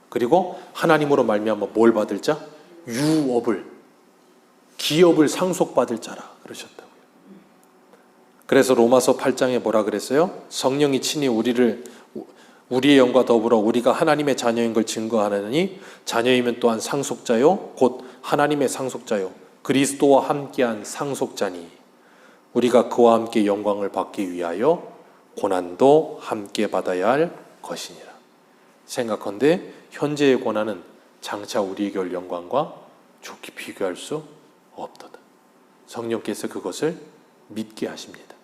그리고 하나님으로 말미암아 뭘 받을 자? 유업을, 기업을 상속받을 자라 그러셨다고요. 그래서 로마서 8장에 뭐라 그랬어요? 성령이 친히 우리의 영과 더불어 우리가 하나님의 자녀인 걸 증거하느니 자녀이면 또한 상속자요 곧 하나님의 상속자요 그리스도와 함께한 상속자니 우리가 그와 함께 영광을 받기 위하여 고난도 함께 받아야 할 것이니라. 생각컨대 현재의 고난은 장차 우리에게 올 영광과 좋게 비교할 수 없도다. 성령께서 그것을 믿게 하십니다.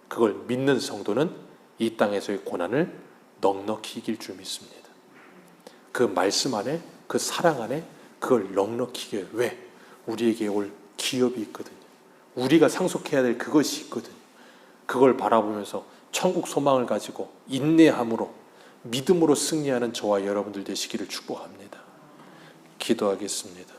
그걸 믿는 성도는 이 땅에서의 고난을 넉넉히 이길 줄 믿습니다. 그 말씀 안에, 그 사랑 안에 그걸 넉넉히 이겨요. 왜? 우리에게 올 기업이 있거든요. 우리가 상속해야 될 그것이 있거든요. 그걸 바라보면서 천국 소망을 가지고 인내함으로 믿음으로 승리하는 저와 여러분들 되시기를 축복합니다. 기도하겠습니다.